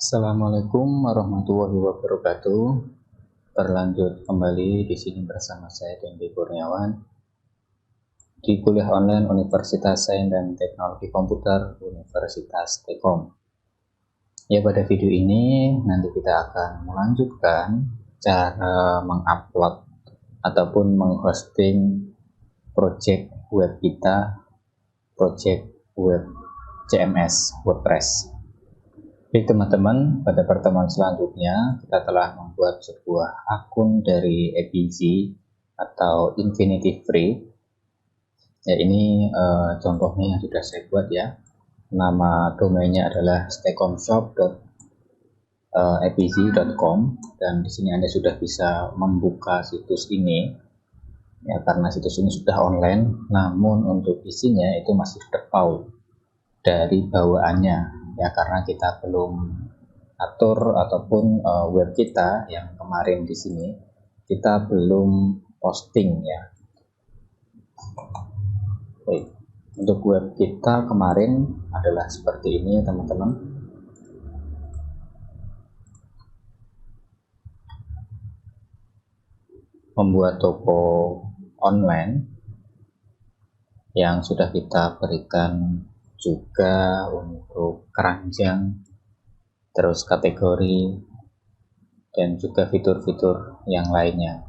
Assalamualaikum warahmatullahi wabarakatuh. Berlanjut kembali di sini bersama saya Dendi Kurniawan di kuliah online Universitas Sains dan Teknologi Komputer Universitas Telkom. Ya, pada video ini nanti kita akan melanjutkan cara mengupload ataupun menghosting project web kita, project web CMS WordPress. Oke teman-teman, pada pertemuan selanjutnya kita telah membuat sebuah akun dari APG atau Infinity Free. Ya, ini contohnya yang sudah saya buat ya. Nama domainnya adalah stekomshop.apg.com dan di sini Anda sudah bisa membuka situs ini. Ya, karena situs ini sudah online, namun untuk isinya itu masih default dari bawaannya. Ya, karena kita belum atur ataupun web kita yang kemarin di sini kita belum posting ya. Baik, untuk web kita kemarin adalah seperti ini ya teman-teman. Membuat toko online yang sudah kita berikan juga untuk keranjang, terus kategori, dan juga fitur-fitur yang lainnya.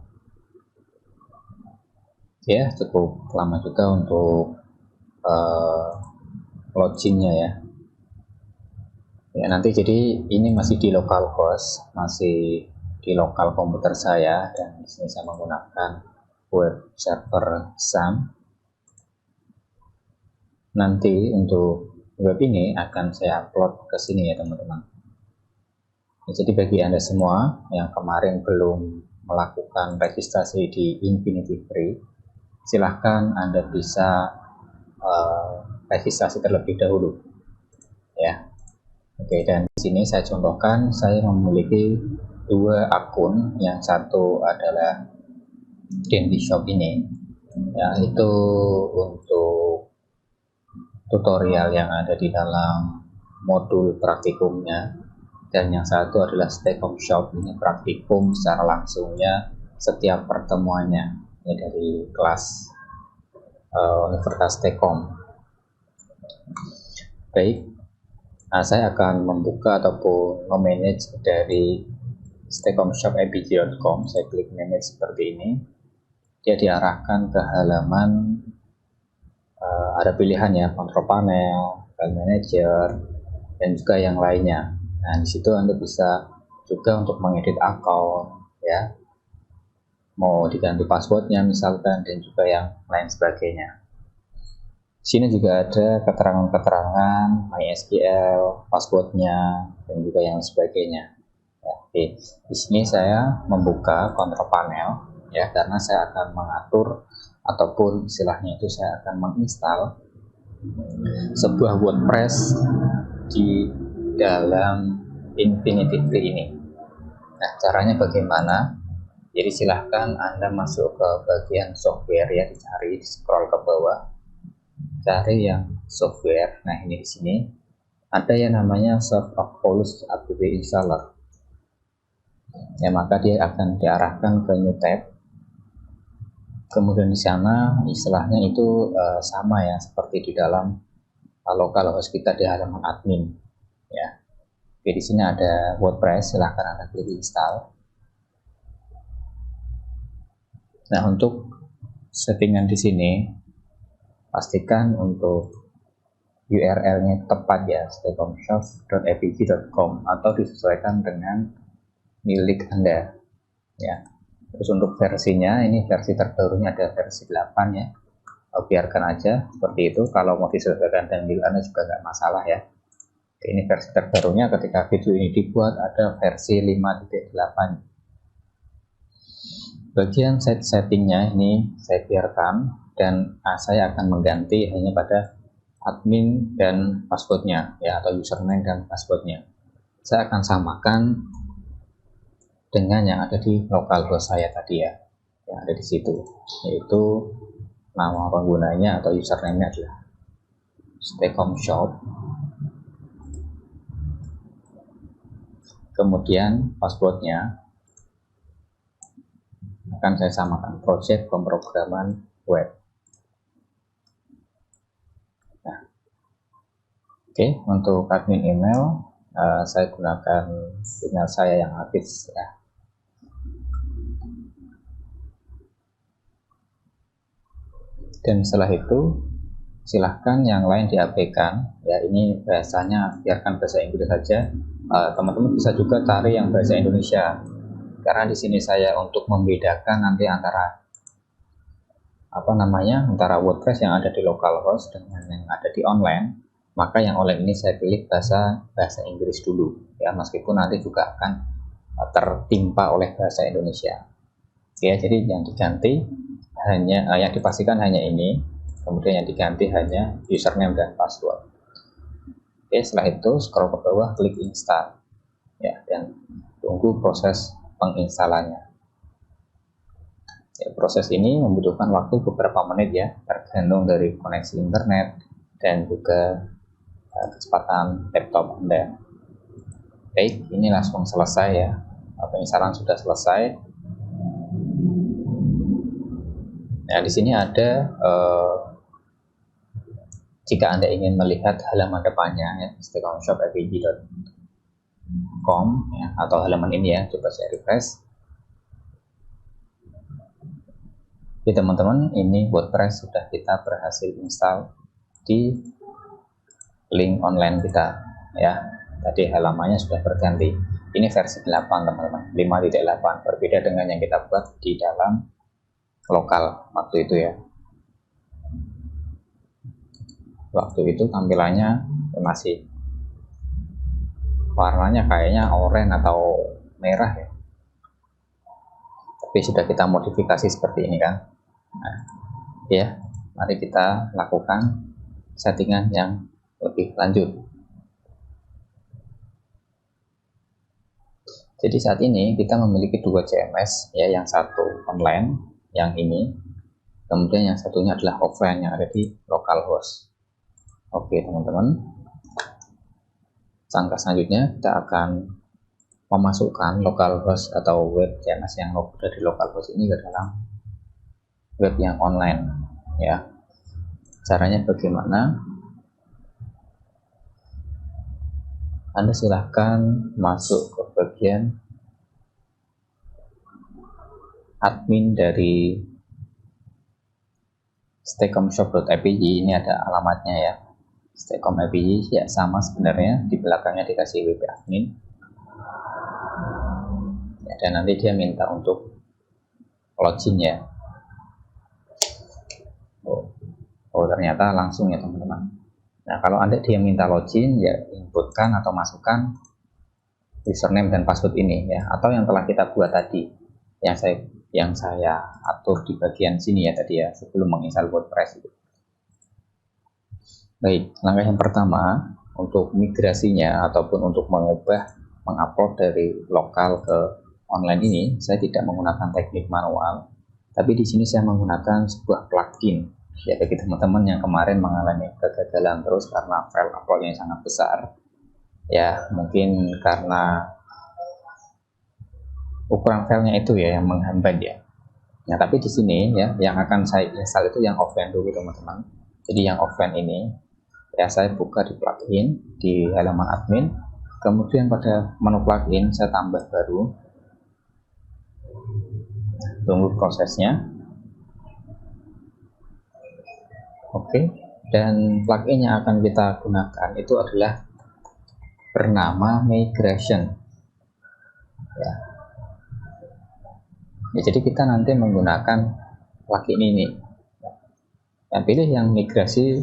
Ya, cukup lama juga untuk login-nya ya. Ya, nanti jadi ini masih di localhost, masih di lokal komputer saya, dan di sini saya menggunakan web server SAM. Nanti untuk web ini akan saya upload ke sini ya teman-teman. Jadi bagi Anda semua yang kemarin belum melakukan registrasi di Infinity Free, silahkan Anda bisa registrasi terlebih dahulu ya. Oke, dan di sini saya contohkan saya memiliki dua akun, yang satu adalah Dendi Shop ini ya, itu untuk tutorial yang ada di dalam modul praktikumnya, dan yang satu adalah stekomshop, ini praktikum secara langsungnya setiap pertemuannya ya, dari kelas Universitas Telkom. Baik, nah, saya akan membuka ataupun memanage dari stekomshop.apg.com. Saya klik manage seperti ini, dia diarahkan ke halaman ada pilihan ya, control panel, file manager, dan juga yang lainnya. Nah, di situ Anda bisa juga untuk mengedit akun ya, mau diganti passwordnya misalkan, dan juga yang lain sebagainya. Di sini juga ada keterangan-keterangan MySQL, passwordnya, dan juga yang sebagainya. Ya, oke. Di sini saya membuka control panel ya, karena saya akan mengatur ataupun istilahnya itu saya akan menginstal sebuah WordPress di dalam Infinity Free ini. Nah, caranya bagaimana? Jadi silahkan Anda masuk ke bagian software ya, dicari, scroll ke bawah, cari yang software. Nah, ini di sini ada yang namanya Soft of Polus App Installer. Ya, maka dia akan diarahkan ke new tab. Kemudian di sana istilahnya itu sama ya seperti di dalam localhost kita di halaman admin ya. Oke, di sini ada WordPress, silahkan Anda klik install. Nah, untuk settingan di sini pastikan untuk URL-nya tepat ya, stekomshop.apg.com, atau disesuaikan dengan milik Anda ya. Terus untuk versinya, ini versi terbarunya ada versi 8 ya. Biarkan aja seperti itu, kalau mau disesuaikan dengan milik Anda juga nggak masalah ya. Ini versi terbarunya, ketika video ini dibuat ada versi 5.8. Bagian settingnya ini saya biarkan, dan saya akan mengganti hanya pada admin dan passwordnya ya, atau username dan passwordnya. Saya akan samakan dengan yang ada di localhost saya tadi ya, yang ada di situ, yaitu nama penggunanya atau username-nya adalah stekomshop kemudian passwordnya akan saya samakan project pemrograman web. Nah, oke, untuk admin email saya gunakan email saya yang aktif ya. Dan setelah itu silahkan yang lain diabaikan ya, ini bahasanya biarkan bahasa Inggris saja. Teman-teman bisa juga cari yang bahasa Indonesia, karena di sini saya untuk membedakan nanti antara antara WordPress yang ada di localhost dengan yang ada di online, maka yang online ini saya pilih bahasa Inggris dulu ya, meskipun nanti juga akan tertimpa oleh bahasa Indonesia ya. Jadi yang diganti hanya yang dipastikan hanya ini, kemudian yang diganti hanya username dan password. Oke, setelah itu scroll ke bawah, klik install ya, dan tunggu proses penginstalannya ya. Proses ini membutuhkan waktu beberapa menit ya, tergantung dari koneksi internet dan juga kecepatan laptop Anda. Baik, ini langsung selesai ya, penginstalan sudah selesai. Nah, di sini ada jika Anda ingin melihat halaman depannya ya, staycomshop.apg.com ya, atau halaman ini ya, coba saya refresh. Oke teman-teman, ini WordPress sudah kita berhasil install di link online kita ya. Tadi halamannya sudah berganti. Ini versi 8 teman-teman, 5.8, berbeda dengan yang kita buat di dalam lokal waktu itu ya. Waktu itu tampilannya masih warnanya kayaknya oranye atau merah ya, tapi sudah kita modifikasi seperti ini kan. Nah, ya, mari kita lakukan settingan yang lebih lanjut. Jadi saat ini kita memiliki dua CMS ya, yang satu online yang ini, kemudian yang satunya adalah offline yang ada di localhost. Oke teman-teman, langkah selanjutnya kita akan memasukkan localhost atau web CMS yang ada di localhost ini ke dalam web yang online ya. Caranya bagaimana? Anda silahkan masuk ke bagian admin dari staycomshop.apg. Ini ada alamatnya ya, staycom.apg ya, sama sebenarnya, di belakangnya dikasih wp admin ya, dan nanti dia minta untuk login ya. Oh ternyata langsung ya teman-teman. Nah kalau dia minta login ya, inputkan atau masukkan username dan password ini ya, atau yang telah kita buat tadi yang saya atur di bagian sini ya tadi ya, sebelum menginstal WordPress itu. Baik, langkah yang pertama untuk migrasinya ataupun untuk mengupload dari lokal ke online ini, saya tidak menggunakan teknik manual, tapi di sini saya menggunakan sebuah plugin ya, bagi teman-teman yang kemarin mengalami kegagalan terus karena file uploadnya sangat besar ya, mungkin karena ukuran filenya itu ya yang menghambat ya. Nah tapi di sini ya, yang akan saya install itu yang offline dulu teman-teman. Jadi yang offline ini ya, saya buka di plugin di halaman admin, kemudian pada menu plugin saya tambah baru. Tunggu prosesnya. Oke, dan plugin yang akan kita gunakan itu adalah bernama migration ya. Ya, jadi kita nanti menggunakan plugin ini dan pilih yang migrasi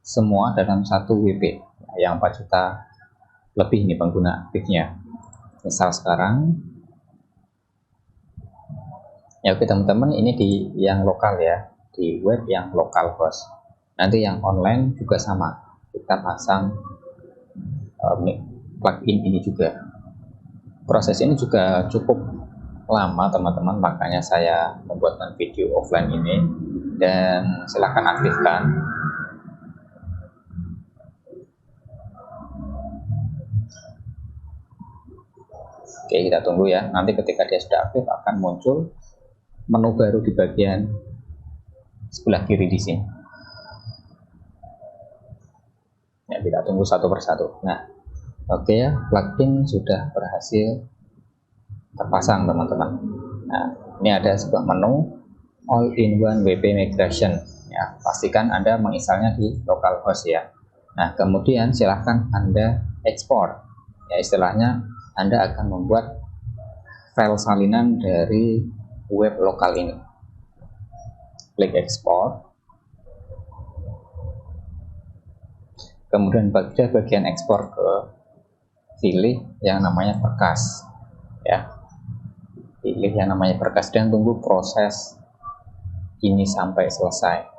semua dalam satu WP yang 4 juta lebih ini pengguna aktifnya. Misal sekarang ya, oke teman-teman, ini di yang lokal ya, di web yang localhost. Nanti yang online juga sama, kita pasang plugin ini juga. Proses ini juga cukup lama teman-teman, makanya saya membuatkan video offline ini, dan silahkan aktifkan. Oke, kita tunggu ya. Nanti ketika dia sudah aktif akan muncul menu baru di bagian sebelah kiri di sini. Ya, kita tunggu satu persatu. Nah, oke ya, plugin sudah berhasil terpasang teman-teman. Nah, ini ada sebuah menu all-in-one WP migration. Ya, pastikan Anda menginstalnya di localhost ya. Nah, kemudian silahkan Anda ekspor. Ya, istilahnya Anda akan membuat file salinan dari web lokal ini. Klik ekspor. Kemudian pada bagian ekspor ke pilih yang namanya berkas ya, pilih yang namanya berkas dan tunggu proses ini sampai selesai.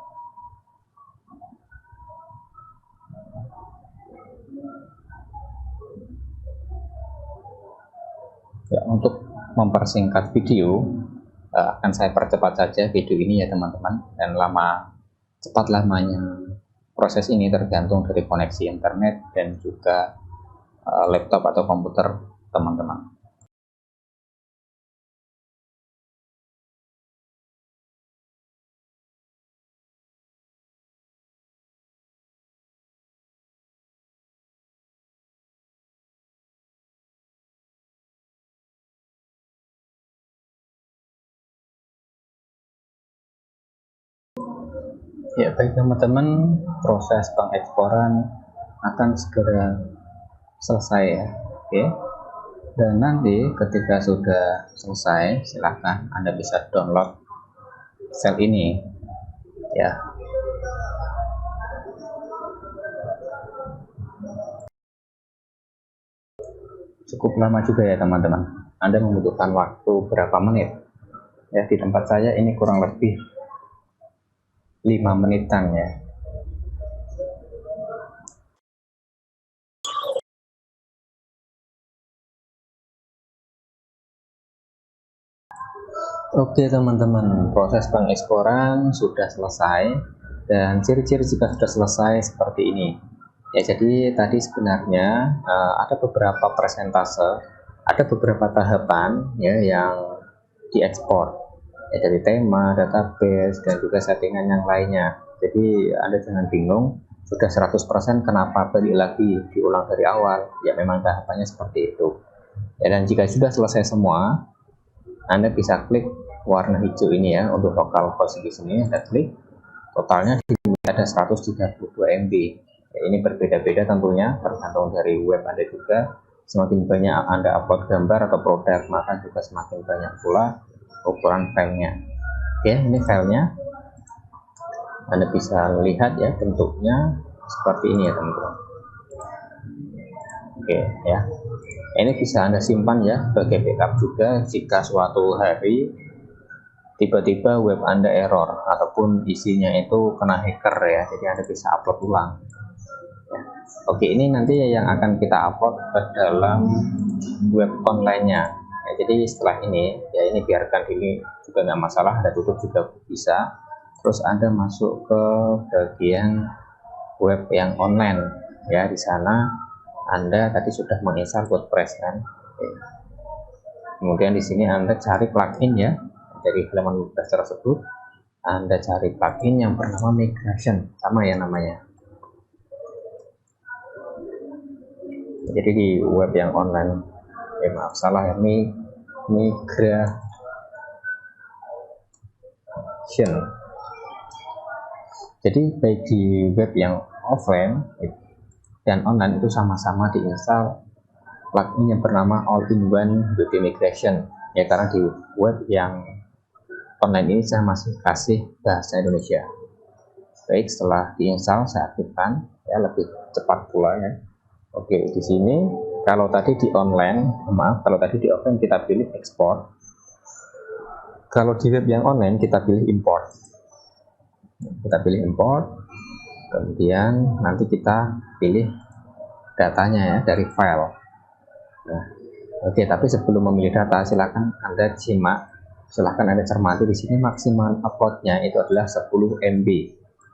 Ya, untuk mempersingkat video akan saya percepat saja video ini ya teman-teman, dan cepat lamanya proses ini tergantung dari koneksi internet dan juga laptop atau komputer teman-teman. Ya, baik teman-teman, proses pengeksporan akan segera selesai ya. Oke. Dan nanti ketika sudah selesai, silahkan Anda bisa download file ini ya. Cukup lama juga ya teman-teman. Anda membutuhkan waktu berapa menit? Ya, di tempat saya ini kurang lebih 5 menitan ya. Oke teman-teman, proses pengeksporan sudah selesai, dan ciri-ciri jika sudah selesai seperti ini. Ya, jadi tadi sebenarnya ada beberapa persentase, ada beberapa tahapan ya yang diekspor. Ya, dari tema, database, dan juga settingan yang lainnya. Jadi Anda jangan bingung, sudah 100% kenapa balik lagi diulang dari awal. Ya memang tahapannya seperti itu ya. Dan jika sudah selesai semua, Anda bisa klik warna hijau ini ya, untuk localhost di sini Anda klik, totalnya di sini ada 132 MB ya. Ini berbeda-beda tentunya tergantung dari web Anda juga. Semakin banyak Anda upload gambar atau produk, maka juga semakin banyak pula ukuran filenya. Oke, ini filenya Anda bisa lihat ya, bentuknya seperti ini ya teman-teman. Oke ya, ini bisa Anda simpan ya sebagai backup juga jika suatu hari tiba-tiba web Anda error ataupun isinya itu kena hacker ya, jadi Anda bisa upload ulang ya. Oke, ini nanti yang akan kita upload ke dalam web online-nya ya. Jadi setelah ini ya, ini biarkan ini juga nggak masalah, Anda tutup juga bisa. Terus Anda masuk ke bagian web yang online ya. Di sana Anda tadi sudah menginstal WordPress kan. Oke. Kemudian di sini Anda cari plugin ya, dari halaman WordPress tersebut Anda cari plugin yang bernama migration, sama ya namanya. Jadi di web yang online, maaf salah ya, migration. Jadi baik di web yang offline dan online itu sama-sama diinstal plugin yang bernama all-in-one WP migration ya, karena di web yang online ini saya masih kasih bahasa Indonesia. Baik, setelah diinstal saya aktifkan ya, lebih cepat pula ya. Oke, di sini kalau tadi di online, maaf, kalau tadi di offline kita pilih ekspor, kalau di web yang online kita pilih import. Kita pilih import, kemudian nanti kita pilih datanya ya dari file. Nah, oke, tapi sebelum memilih data silakan Anda simak, silahkan Anda cermati di sini maksimal uploadnya itu adalah 10 MB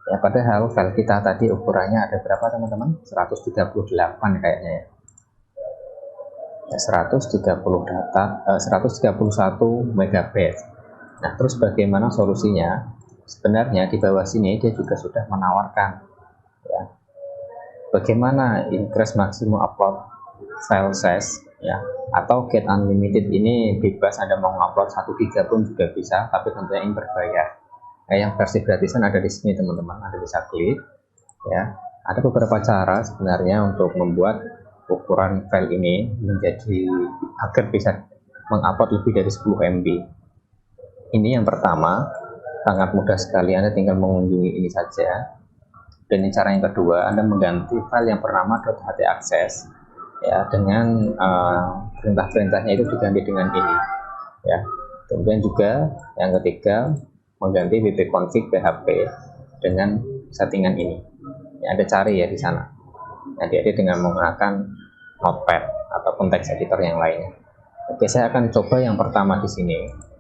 ya, padahal file kita tadi ukurannya ada berapa teman-teman, 138 kayaknya ya. 131 MB. Nah, terus bagaimana solusinya? Sebenarnya di bawah sini dia juga sudah menawarkan ya, bagaimana increase maximum upload file size ya, atau get unlimited. Ini bebas, Anda mau upload 1 GB pun juga bisa, tapi tentunya ini berbayar. Nah, yang versi gratisan ada di sini teman-teman, Anda bisa klik ya. Ada beberapa cara sebenarnya untuk membuat ukuran file ini menjadi agar bisa mengupload lebih dari 10 MB. Ini yang pertama, sangat mudah sekali, Anda tinggal mengunjungi ini saja. Dan cara yang kedua, Anda mengganti file yang bernama .htaccess ya, dengan perintah-perintahnya itu diganti dengan ini ya. Kemudian juga yang ketiga, mengganti wp-config php dengan settingan ini ya, Anda cari ya di sana. Nanti dengan menggunakan notepad ataupun text editor yang lainnya. Oke, saya akan coba yang pertama di sini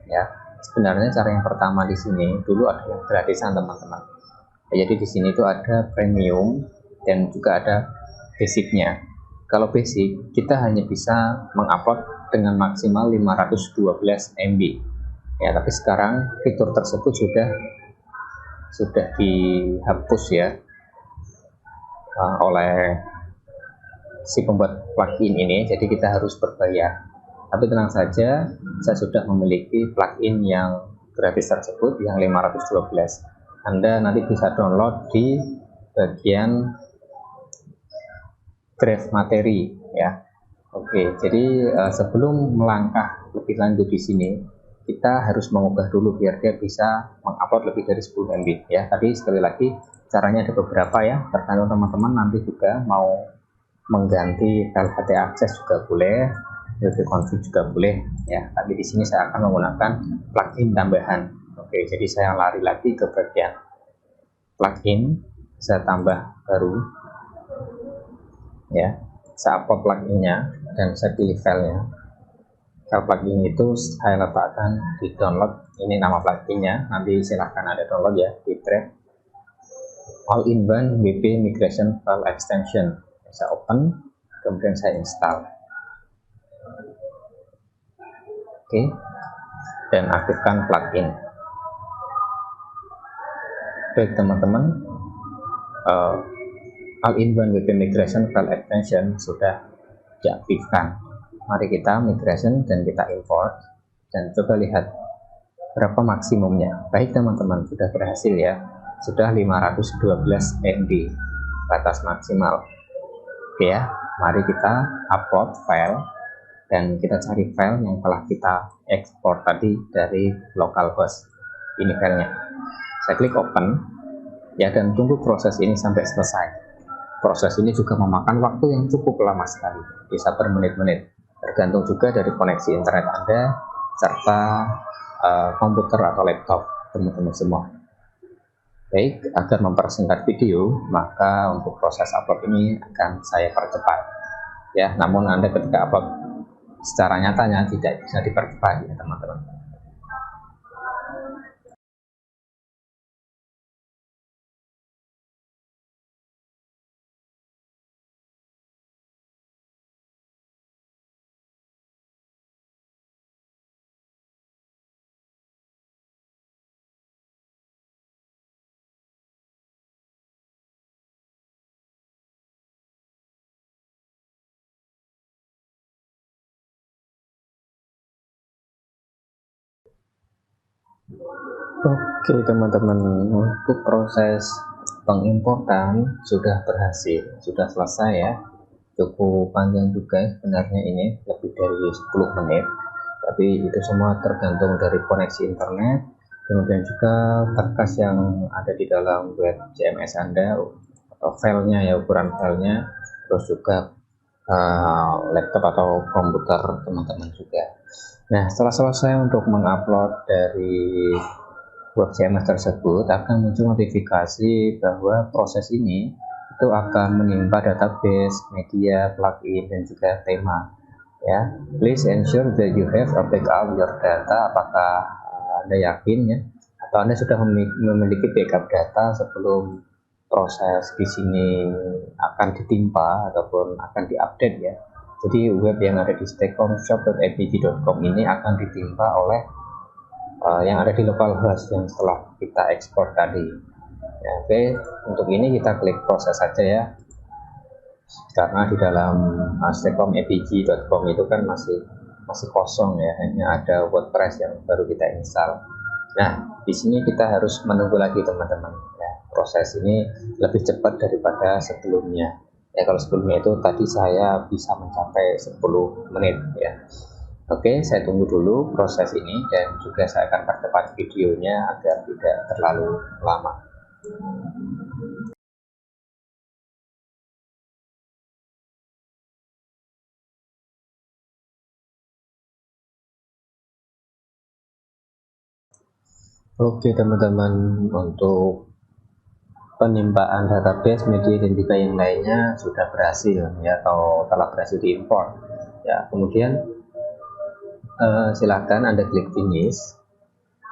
ya. Sebenarnya cara yang pertama di sini dulu ada yang gratisan teman-teman. Jadi di sini itu ada premium dan juga ada basicnya. Kalau basic kita hanya bisa mengupload dengan maksimal 512 MB ya, tapi sekarang fitur tersebut sudah dihapus ya oleh si pembuat plugin ini, jadi kita harus berbayar. Tapi tenang saja, saya sudah memiliki plugin yang gratis tersebut yang 512. Anda nanti bisa download di bagian graph materi ya. Oke, jadi sebelum melangkah lebih lanjut di sini, kita harus mengubah dulu biar dia bisa mengupload lebih dari 10 MB ya. Tadi sekali lagi caranya ada beberapa ya, tergantung teman-teman nanti juga mau mengganti file htaccess juga boleh, wp-config juga boleh ya. Tapi di sini saya akan menggunakan plugin tambahan. Oke, jadi saya lari lagi ke bagian plugin, saya tambah baru ya. Saya upload pluginnya dan saya pilih filenya. File plugin itu saya letakkan di download. Ini nama pluginnya, nanti silahkan ada download ya di drive all-in-one WP migration file extension. Saya open, kemudian saya install. Oke, dan aktifkan plugin. Baik teman-teman, all-in-one WP migration file extension sudah diaktifkan. Mari kita migration dan kita import dan coba lihat berapa maksimumnya. Baik teman-teman, sudah berhasil ya, sudah 512 MB batas maksimal. Oke ya, mari kita upload file dan kita cari file yang telah kita ekspor tadi dari localhost. Ini filenya. Saya klik open ya, dan tunggu proses ini sampai selesai. Proses ini juga memakan waktu yang cukup lama sekali, bisa bermenit-menit, tergantung juga dari koneksi internet Anda serta komputer atau laptop teman-teman semua. Baik, agar mempersingkat video, maka untuk proses upload ini akan saya percepat ya. Namun Anda ketika upload secara nyatanya tidak bisa dipercepat ya teman-teman. Oke teman-teman, untuk proses pengimportan sudah berhasil, sudah selesai ya. Cukup panjang juga sebenarnya, ini lebih dari 10 menit, tapi itu semua tergantung dari koneksi internet, kemudian juga berkas yang ada di dalam web CMS Anda atau filenya ya, ukuran filenya, terus juga laptop atau komputer teman-teman juga. Nah, setelah selesai untuk mengupload dari web CMS tersebut, akan muncul notifikasi bahwa proses ini itu akan menimpa database, media, plugin, dan juga tema ya. Please ensure that you have a backup your data. Apakah Anda yakin ya, atau Anda sudah memiliki backup data sebelum proses di sini akan ditimpa ataupun akan diupdate ya. Jadi web yang ada di staycomshop.apg.com ini akan ditimpa oleh yang ada di localhost yang setelah kita ekspor tadi. Ya, oke, untuk ini kita klik proses saja ya, karena di dalam staycomapg.com itu kan masih kosong ya, hanya ada WordPress yang baru kita install. Nah, di sini kita harus menunggu lagi teman-teman ya. Proses ini lebih cepat daripada sebelumnya ya. Kalau sebelumnya itu tadi saya bisa mencapai 10 menit ya. Oke, saya tunggu dulu proses ini, dan juga saya akan percepat videonya agar tidak terlalu lama. Oke teman-teman, untuk penimpaan database, media, dan juga yang lainnya sudah berhasil ya, atau telah berhasil diimpor ya. Kemudian silakan Anda klik finish,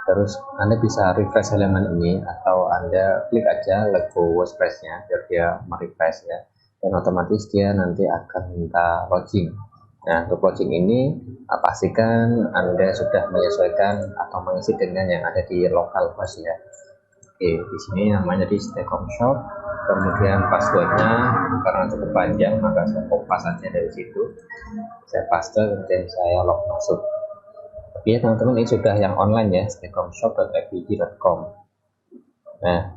terus Anda bisa refresh halaman ini, atau Anda klik aja logo WordPress-nya biar dia merefresh ya, dan otomatis dia nanti akan minta login. Nah, untuk login ini pastikan Anda sudah menyesuaikan atau mengisi dengan yang ada di localhost ya. Oke, di sini namanya di staycomshop, kemudian passwordnya karena cukup panjang maka saya copy saja dari situ, saya paste, kemudian saya log masuk. Oke teman-teman, ini sudah yang online ya, staycomshop.apg.com. Nah,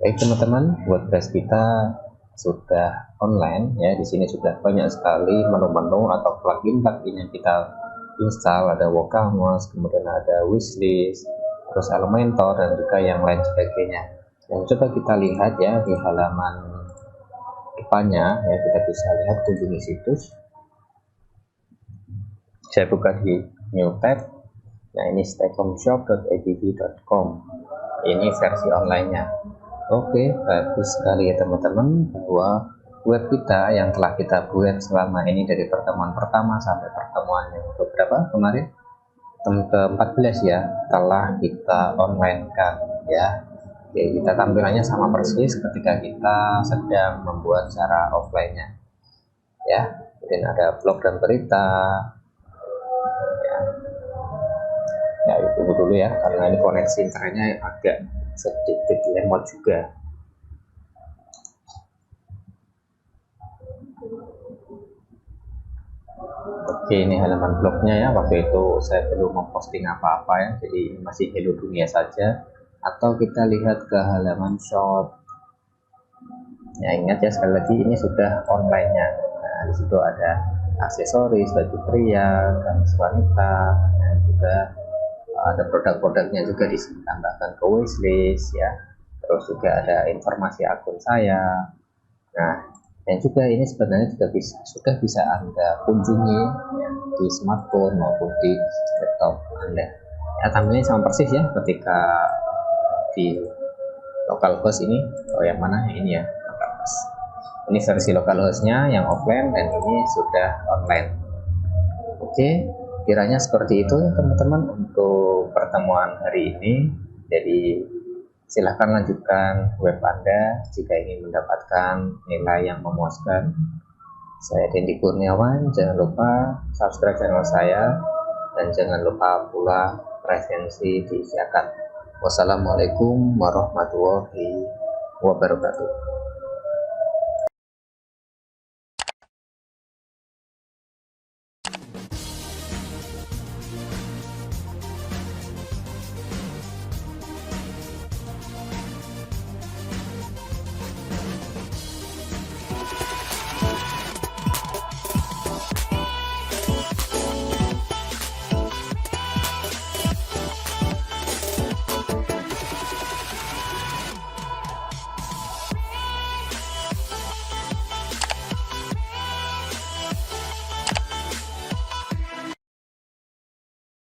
baik teman-teman, WordPress kita sudah online ya. Di sini sudah banyak sekali menu-menu atau plugin-plugin yang kita install. Ada WooCommerce, kemudian ada wishlist, terus Elementor, dan juga yang lain sebagainya. Dan coba kita lihat ya di halaman depannya ya, kita bisa lihat kunjungi situs. Saya buka di new tab. Nah, ini staycomshop.apg.com, ini versi online-nya. Oke, bagus sekali ya teman-teman, bahwa web kita yang telah kita buat selama ini dari pertemuan pertama sampai pertemuan yang beberapa kemarin, ke-14 ya, telah kita online kan ya. Oke, kita tampilannya sama persis ketika kita sedang membuat secara offline-nya ya. Kemudian ada blog dan berita ya, tunggu dulu ya, karena ini koneksi internetnya agak sedikit lemot juga. Oke, ini halaman blognya ya. Waktu itu saya belum memposting apa-apa ya, jadi ini masih hello dunia saja. Atau kita lihat ke halaman shop ya. Ingat ya, sekali lagi ini sudah online-nya. Nah, di situ ada aksesoris, baju pria, gamis wanita, dan juga ada produk-produknya juga di sini, tambahkan ke wishlist ya. Terus juga ada informasi akun saya. Nah, dan juga ini sebenarnya juga sudah bisa Anda kunjungi ya, di smartphone maupun di laptop Anda. Ya, tampilnya sama persis ya ketika di localhost ini. Oh, yang mana? Yang ini ya, localhost. Ini versi localhostnya yang offline, dan ini sudah online. Oke, kiranya seperti itu teman-teman untuk pertemuan hari ini. Jadi silahkan lanjutkan web Anda jika ingin mendapatkan nilai yang memuaskan. Saya Dendi Kurniawan, jangan lupa subscribe channel saya, dan jangan lupa pula presensi di zakat. Wassalamualaikum warahmatullahi wabarakatuh.